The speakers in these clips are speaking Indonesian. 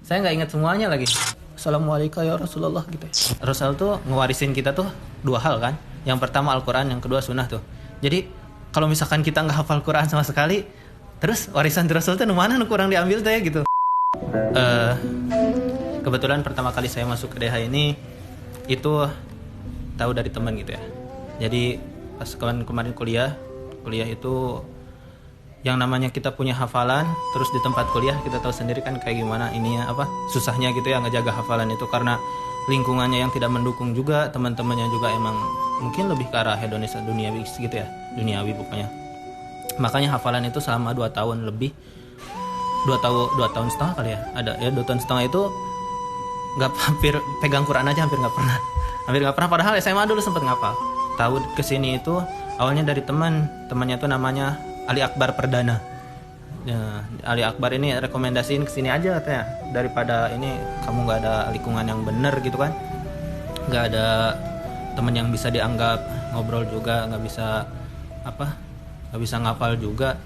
Saya nggak ingat semuanya lagi. Assalamualaikum ya Rasulullah gitu. Rasul tuh ngewarisin kita tuh dua hal kan. Yang pertama Al-Quran, yang kedua sunnah tuh. Jadi kalau misalkan kita nggak hafal Quran sama sekali, terus warisan Rasul tuh mana kurang diambil tuh ya gitu. Kebetulan pertama kali saya masuk ke DH ini itu tahu dari teman gitu ya. Jadi pas kemarin kuliah itu yang namanya kita punya hafalan, terus di tempat kuliah kita tahu sendiri kan kayak gimana ininya susahnya gitu ya ngejaga hafalan itu, karena lingkungannya yang tidak mendukung juga, teman-temannya juga emang mungkin lebih ke arah hedonis duniawi gitu ya, duniawi pokoknya. Makanya hafalan itu selama 2 tahun lebih, 2 tahun setengah kali ya, ada ya 2 tahun setengah itu nggak, hampir pegang Quran aja hampir nggak pernah, padahal SMA dulu sempet ngapal. Tahu kesini itu awalnya dari temannya tuh namanya Ali Akbar Perdana. Ya, Ali Akbar ini rekomendasiin kesini aja katanya, daripada ini kamu nggak ada lingkungan yang bener gitu kan, nggak ada teman yang bisa dianggap ngobrol juga, nggak bisa ngapal juga,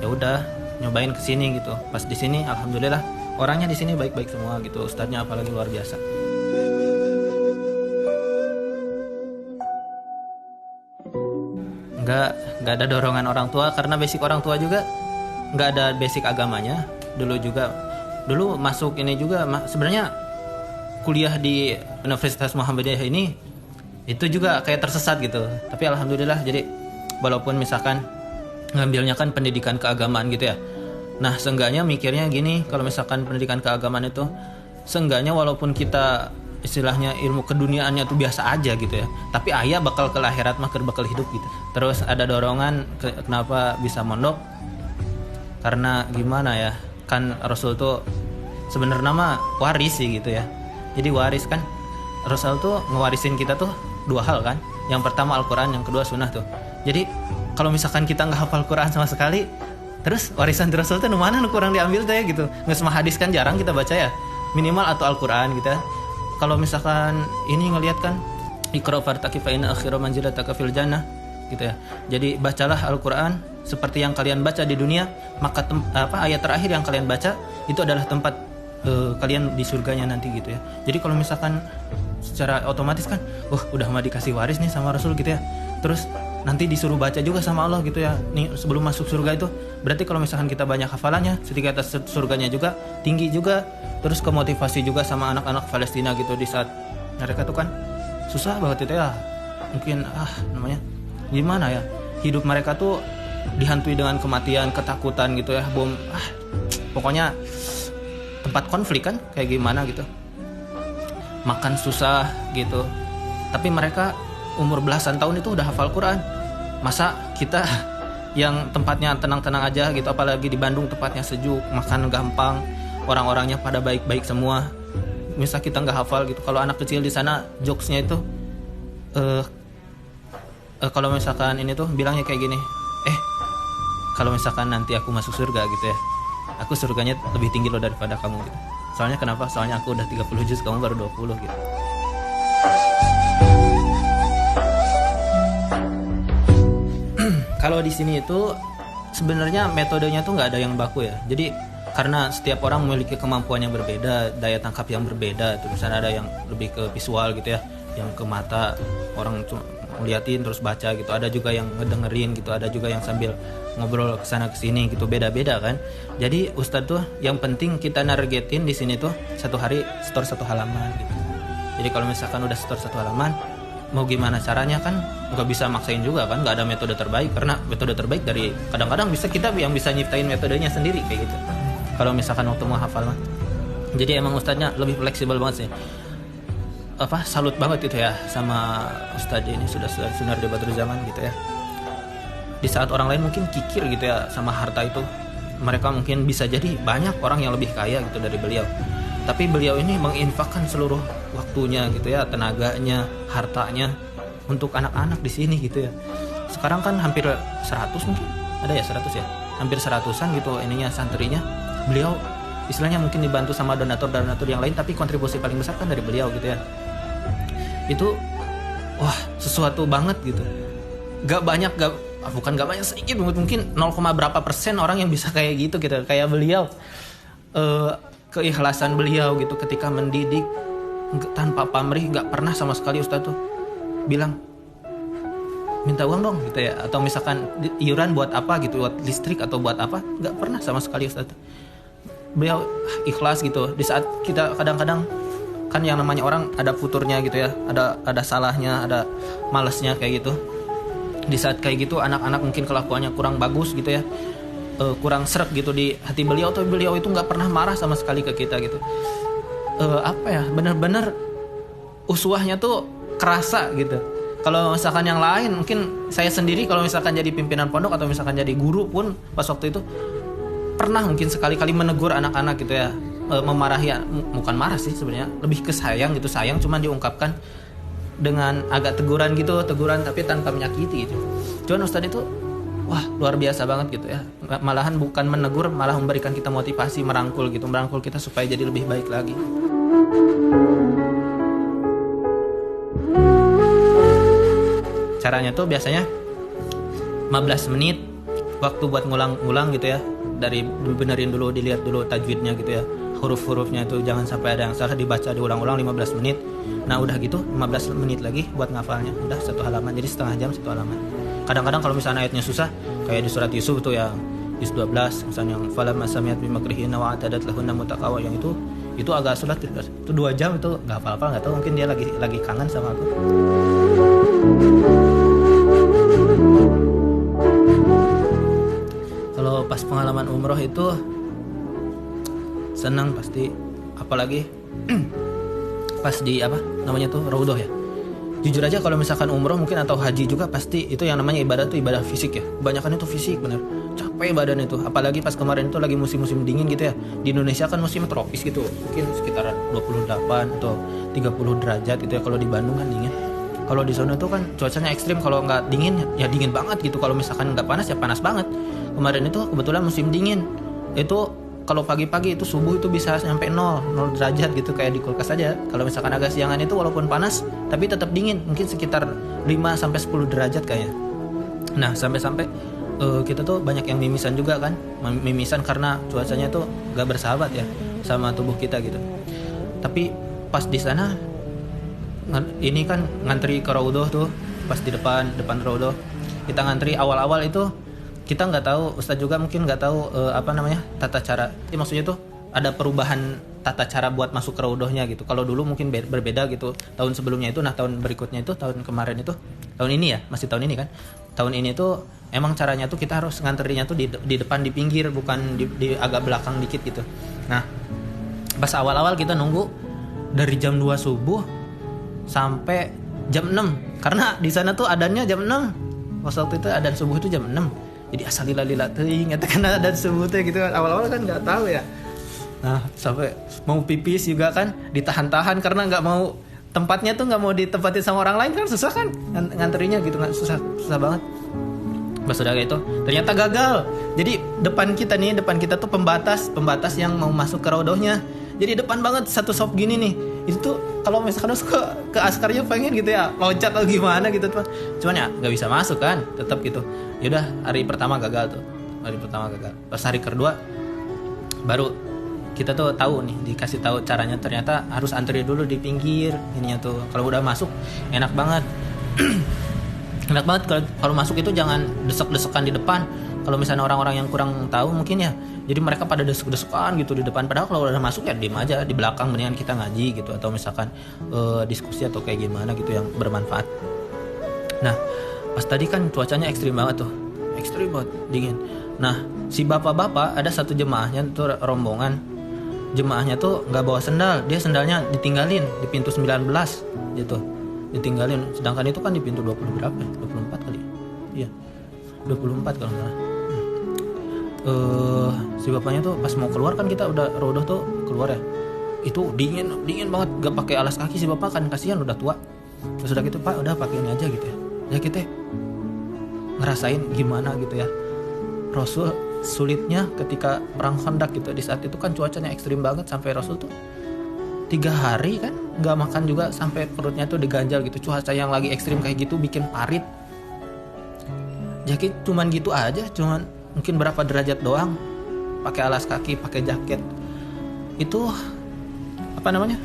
ya udah nyobain kesini gitu. Pas di sini alhamdulillah orangnya di sini baik-baik semua gitu, ustadznya apalagi luar biasa. Nggak ada dorongan orang tua, karena basic orang tua juga nggak ada basic agamanya. Dulu masuk ini juga sebenarnya kuliah di Universitas Muhammadiyah ini itu juga kayak tersesat gitu, tapi alhamdulillah jadi walaupun misalkan ngambilnya kan pendidikan keagamaan gitu ya, nah seenggaknya mikirnya gini, kalau misalkan pendidikan keagamaan itu seenggaknya walaupun kita istilahnya ilmu keduniaannya tuh biasa aja gitu ya, tapi ayah bakal ke akhirat mah bakal hidup gitu. Terus ada dorongan kenapa bisa mondok, karena gimana ya, kan Rasul tuh sebenarnya mah waris sih gitu ya. Jadi waris kan, Rasul tuh ngewarisin kita tuh 2 hal kan, yang pertama Al-Quran, yang kedua sunnah tuh. Jadi kalau misalkan kita nggak hafal Quran sama sekali, terus warisan Rasul tuh mana kurang diambil tuh ya gitu. Nggak semua hadis kan jarang kita baca ya, minimal atau Al-Quran gitu ya. Kalau misalkan ini ngelihat kan Iqra fartaqi fa inna akhira manzilataka fil jannah gitu ya. Jadi bacalah Al-Qur'an seperti yang kalian baca di dunia, maka ayat terakhir yang kalian baca itu adalah tempat kalian di surganya nanti gitu ya. Jadi kalau misalkan secara otomatis kan udah mah dikasih waris nih sama Rasul gitu ya. Terus nanti disuruh baca juga sama Allah gitu ya. Nih sebelum masuk surga itu berarti kalau misalkan kita banyak hafalannya, sedikit atas surganya juga tinggi juga. Terus kemotivasi juga sama anak-anak Palestina gitu, di saat mereka tuh kan susah banget itu ya. Mungkin namanya gimana ya, hidup mereka tuh dihantui dengan kematian, ketakutan gitu ya, bom pokoknya tempat konflik kan kayak gimana gitu. Makan susah gitu. Tapi mereka umur belasan tahun itu udah hafal Quran. Masa kita yang tempatnya tenang-tenang aja gitu, apalagi di Bandung tempatnya sejuk, makan gampang, orang-orangnya pada baik-baik semua. Misal kita nggak hafal gitu, kalau anak kecil di sana jokesnya itu kalau misalkan ini tuh bilangnya kayak gini, kalau misalkan nanti aku masuk surga gitu ya, aku surganya lebih tinggi loh daripada kamu gitu. Soalnya kenapa? Soalnya aku udah 30 juz, kamu baru 20 gitu. Kalau di sini itu sebenarnya metodenya tuh nggak ada yang baku ya. Jadi karena setiap orang memiliki kemampuan yang berbeda, daya tangkap yang berbeda. Terus ada yang lebih ke visual gitu ya, yang ke mata, orang cuma ngeliatin terus baca gitu. Ada juga yang ngedengerin gitu, ada juga yang sambil ngobrol kesana kesini gitu, beda-beda kan. Jadi Ustadz tuh yang penting kita nargetin di sini tuh 1 hari setor 1 halaman gitu. Jadi kalau misalkan udah setor 1 halaman, mau gimana caranya kan nggak bisa maksain juga kan, nggak ada metode terbaik, karena metode terbaik dari kadang-kadang bisa kita yang bisa nyiptain metodenya sendiri kayak gitu. Kalau misalkan waktu mau hafal mah, jadi emang ustadznya lebih fleksibel banget sih. Salut banget gitu ya sama ustadz ini, sudah sunar di Badrul Zaman gitu ya. Di saat orang lain mungkin kikir gitu ya sama harta itu, mereka mungkin bisa jadi banyak orang yang lebih kaya gitu dari beliau, tapi beliau ini menginfakkan seluruh waktunya gitu ya, tenaganya, hartanya untuk anak-anak di sini gitu ya. Sekarang kan hampir 100 mungkin, ada ya 100 ya, hampir 100-an gitu ininya santrinya. Beliau istilahnya mungkin dibantu sama donatur-donatur yang lain, tapi kontribusi paling besar kan dari beliau gitu ya. Itu sesuatu banget gitu. Gak banyak, bukan gak banyak, sedikit mungkin 0, berapa persen orang yang bisa kayak gitu kayak beliau. keikhlasan beliau gitu ketika mendidik tanpa pamrih. Nggak pernah sama sekali Ustadz tuh bilang minta uang dong gitu ya, atau misalkan iuran buat apa gitu, buat listrik atau buat apa, nggak pernah sama sekali Ustadz. Beliau ikhlas gitu. Di saat kita kadang-kadang kan yang namanya orang ada futurnya gitu ya, ada salahnya, ada malesnya kayak gitu. Di saat kayak gitu anak-anak mungkin kelakuannya kurang bagus gitu ya, kurang sreg gitu di hati beliau, tuh beliau itu nggak pernah marah sama sekali ke kita gitu. Apa ya, benar-benar uswahnya tuh kerasa gitu. Kalau misalkan yang lain, mungkin saya sendiri kalau misalkan jadi pimpinan pondok atau misalkan jadi guru pun pas waktu itu pernah mungkin sekali-kali menegur anak-anak gitu ya, memarahi, bukan marah sih sebenarnya, lebih ke sayang gitu, sayang cuman diungkapkan dengan agak teguran gitu, teguran tapi tanpa menyakiti gitu. Cuman Ustadz itu wah luar biasa banget gitu ya, malahan bukan menegur, malah memberikan kita motivasi, merangkul gitu, merangkul kita supaya jadi lebih baik lagi. Caranya tuh biasanya 15 menit waktu buat ngulang-ngulang gitu ya, dari benerin dulu, dilihat dulu tajwidnya gitu ya, huruf-hurufnya itu jangan sampai ada yang salah, dibaca diulang-ulang 15 menit. Nah udah gitu 15 menit lagi buat ngafalnya, udah 1 halaman, jadi setengah jam 1 halaman. Kadang-kadang kalau misalnya ayatnya susah kayak di surat Yusuf tuh yang Yus 12 misalnya yang falamma sami'at bimakrihinna wa atadat lahunna mutaqawa, yang itu agak sulit, itu 2 jam itu nggak hafal-hafal, nggak tahu mungkin dia lagi kangen sama aku. Kalau pas pengalaman umroh itu senang pasti, apalagi pas di apa namanya tuh Raudhah ya. Jujur aja kalau misalkan umroh mungkin atau haji juga pasti itu yang namanya ibadah tuh ibadah fisik ya. Kebanyakan itu fisik bener, capek badan itu. Apalagi pas kemarin itu lagi musim-musim dingin gitu ya. Di Indonesia kan musim tropis gitu, mungkin sekitar 28 atau 30 derajat gitu ya. Kalau di Bandung kan dingin. Kalau di sana tuh kan cuacanya ekstrim, kalau nggak dingin ya dingin banget gitu. Kalau misalkan nggak panas ya panas banget. Kemarin itu kebetulan musim dingin. Itu kalau pagi-pagi itu subuh itu bisa sampai 0 derajat gitu kayak di kulkas aja. Kalau misalkan agak siangan itu walaupun panas tapi tetap dingin, mungkin sekitar 5 sampai 10 derajat kayaknya. Nah, sampai-sampai kita tuh banyak yang mimisan juga kan. Mimisan karena cuacanya tuh gak bersahabat ya sama tubuh kita gitu. Tapi pas di sana ini kan ngantri ke Raudhah tuh, pas di depan Raudhah. Kita ngantri awal-awal itu kita nggak tahu, Ustadz juga mungkin nggak tahu tata cara. Maksudnya tuh ada perubahan tata cara buat masuk ke Raudhahnya gitu. Kalau dulu mungkin berbeda gitu tahun sebelumnya itu, nah tahun berikutnya itu, tahun kemarin itu, tahun ini ya, masih tahun ini kan. Tahun ini tuh emang caranya tuh kita harus nganterinya tuh di depan, di pinggir, bukan di agak belakang dikit gitu. Nah, pas awal-awal kita nunggu dari jam 2 subuh sampai jam 6 karena di sana tuh adannya jam 6. Waktu itu adan subuh itu jam 6. Jadi asalila teuing eta kan adan subuh teh gitu. Awal-awal kan enggak tahu ya. Nah, sampai mau pipis juga kan ditahan-tahan karena enggak mau, tempatnya tuh enggak mau ditempatin sama orang lain kan, susah kan nganterinya gitu kan, susah banget. Pas udah kayak itu ternyata gagal. Jadi depan kita tuh pembatas yang mau masuk ke Raudhahnya. Jadi depan banget satu sop gini nih. Itu tuh kalau misalkan ke askarnya pengen gitu ya loncat atau gimana gitu tuh, cuman ya nggak bisa masuk kan, tetap gitu. Yaudah hari pertama gagal. Pas hari kedua baru kita tuh tahu nih, dikasih tahu caranya, ternyata harus antri dulu di pinggir ininya tuh. Kalau udah masuk enak banget. Enak banget kalau masuk itu jangan desek-desekan di depan. Kalau misalnya orang-orang yang kurang tahu mungkin ya, jadi mereka pada desek-desekan gitu di depan. Padahal kalau udah masuk ya diem aja di belakang, mendingan kita ngaji gitu, atau misalkan diskusi atau kayak gimana gitu yang bermanfaat. Nah, pas tadi kan cuacanya ekstrim banget, dingin. Nah, si bapak-bapak ada satu jemaahnya tuh, rombongan jemaahnya tuh nggak bawa sendal, dia sendalnya ditinggalin di pintu 19 gitu, ditinggalin. Sedangkan itu kan di pintu 20 berapa? 24 kali. Iya. 24 kalau nggak salah. Si bapaknya tuh pas mau keluar kan, kita udah Raudhah tuh keluar ya. Itu dingin banget, gak pakai alas kaki si bapak kan, kasihan udah tua. Terus udah gitu, Pak udah pakai ini aja gitu ya. Ya kita ngerasain gimana gitu ya Rasul sulitnya ketika perang Khandaq gitu. Di saat itu kan cuacanya ekstrim banget, sampai Rasul tuh 3 hari kan nggak makan juga, sampai perutnya tuh diganjal gitu. Cuaca yang lagi ekstrim kayak gitu bikin parit. Jaket cuman gitu aja, cuman mungkin berapa derajat doang, pakai alas kaki, pakai jaket. itu apa namanya,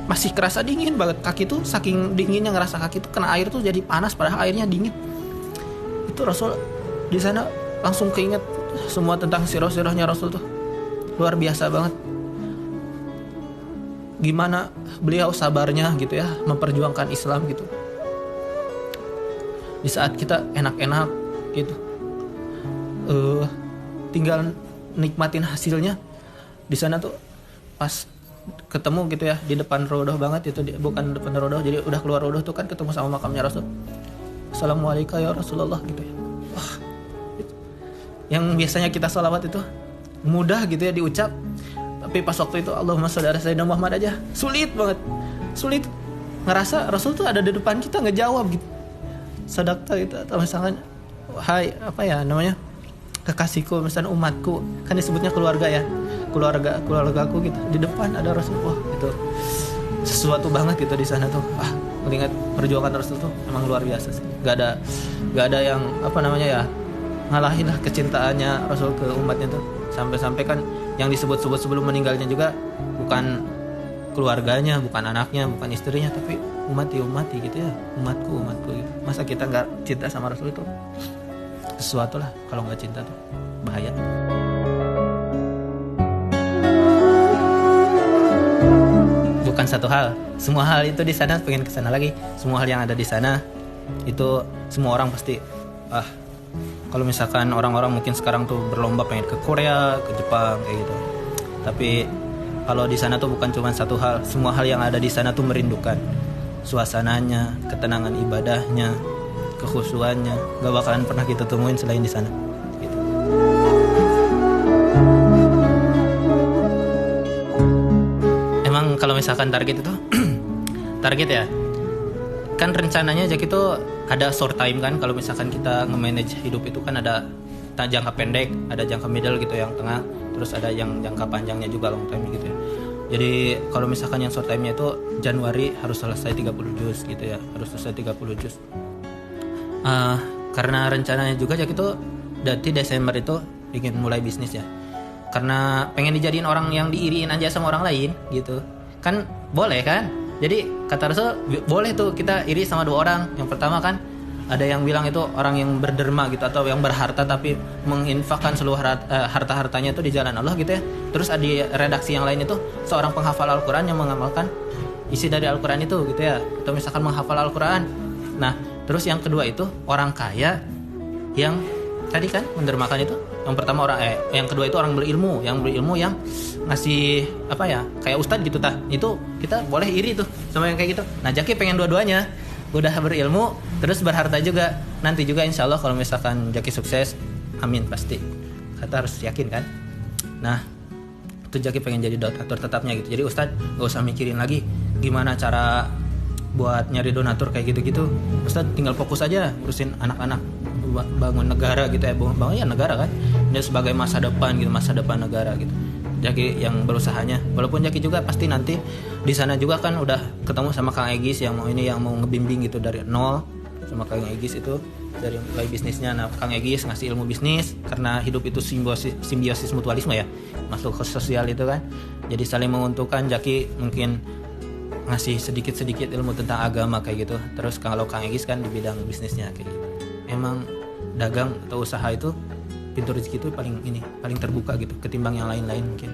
masih kerasa dingin banget. Kaki tuh saking dinginnya ngerasa kaki tuh kena air tuh jadi panas padahal airnya dingin. Itu Rasul di sana langsung keinget semua tentang sirah-sirahnya Rasul tuh. Luar biasa banget. Gimana beliau sabarnya gitu ya memperjuangkan Islam gitu. Di saat kita enak-enak gitu, tinggal nikmatin hasilnya. Di sana tuh pas ketemu gitu ya di depan rodoh banget itu, bukan depan rodoh, jadi udah keluar rodoh tuh kan ketemu sama makamnya Rasul. Assalamualaikum ya Rasulullah gitu ya. Wah, gitu. Yang biasanya kita sholawat itu mudah gitu ya diucap, tapi pas waktu itu Allahumma sholli ala sayyidina Muhammad aja sulit banget, sulit. Ngerasa Rasul tuh ada di depan kita ngejawab gitu, sadaqta gitu, atau misalkan hai apa ya namanya, kekasihku, misalnya umatku, kan disebutnya keluarga ya, keluargaku gitu, di depan ada Rasulullah. Itu sesuatu banget gitu di sana tuh. Melihat perjuangan Rasul tuh emang luar biasa sih. Gak ada yang apa namanya ya, ngalahin lah kecintaannya Rasul ke umatnya tuh. Sampai-sampai kan yang disebut-sebut sebelum meninggalnya juga bukan keluarganya, bukan anaknya, bukan istrinya, tapi umati gitu ya, umatku gitu. Masa kita nggak cinta sama Rasul itu sesuatu lah, kalau nggak cinta tuh bahaya. Bukan satu hal, semua hal itu di sana pengen kesana lagi. Semua hal yang ada di sana itu semua orang pasti kalau misalkan orang-orang mungkin sekarang tuh berlomba pengen ke Korea, ke Jepang kayak gitu. Tapi kalau di sana tuh bukan cuma satu hal, semua hal yang ada di sana tuh merindukan. Suasananya, ketenangan ibadahnya, kekhusyuannya, gak bakalan pernah kita temuin selain di sana. Gitu. Emang kalau misalkan target itu, target ya, kan rencananya Jack itu ada short time kan. Kalau misalkan kita nge-manage hidup itu kan ada jangka pendek, ada jangka middle gitu yang tengah, terus ada yang jangka panjangnya juga long time gitu ya. Jadi kalau misalkan yang short time-nya itu Januari harus selesai 30 juz gitu ya, harus selesai 30 juz. Karena rencananya juga Jack itu dari Desember itu ingin mulai bisnis ya. Karena pengen dijadiin orang yang diiriin aja sama orang lain gitu. Kan boleh kan? Jadi kata Rasul boleh tuh kita iri sama dua orang. Yang pertama kan ada yang bilang itu orang yang berderma gitu, atau yang berharta tapi menginfakkan seluruh harta-hartanya itu di jalan Allah gitu ya. Terus di redaksi yang lain itu seorang penghafal Al-Quran yang mengamalkan isi dari Al-Quran itu gitu ya, atau misalkan menghafal Al-Quran. Nah terus yang kedua itu orang kaya yang tadi kan mendermakan itu. Yang pertama yang kedua itu orang berilmu yang ngasih apa ya, kayak ustadz gitu tah. Itu kita boleh iri tuh sama yang kayak gitu. Nah Jaki pengen dua-duanya, udah berilmu terus berharta juga. Nanti juga insya Allah kalau misalkan Jaki sukses, amin pasti. Kata harus yakin kan. Nah itu Jaki pengen jadi donatur tetapnya gitu. Jadi ustadz gak usah mikirin lagi gimana cara buat nyari donatur kayak gitu-gitu. Ustadz tinggal fokus aja urusin anak-anak, bangun negara gitu ya, bangun ya negara kan, ini sebagai masa depan gitu, masa depan negara gitu. Jaki yang berusahanya, walaupun Jaki juga pasti nanti di sana juga kan udah ketemu sama Kang Egis yang mau ngebimbing gitu dari nol, sama Kang Egis itu dari mulai bisnisnya. Nah Kang Egis ngasih ilmu bisnis, karena hidup itu simbiosis mutualisme ya, masuk ke sosial itu kan, jadi saling menguntungkan. Jaki mungkin ngasih sedikit-sedikit ilmu tentang agama kayak gitu. Terus kalau Kang Egis kan di bidang bisnisnya kayak gitu. Emang dagang atau usaha itu pintu rezeki itu paling terbuka gitu ketimbang yang lain-lain mungkin.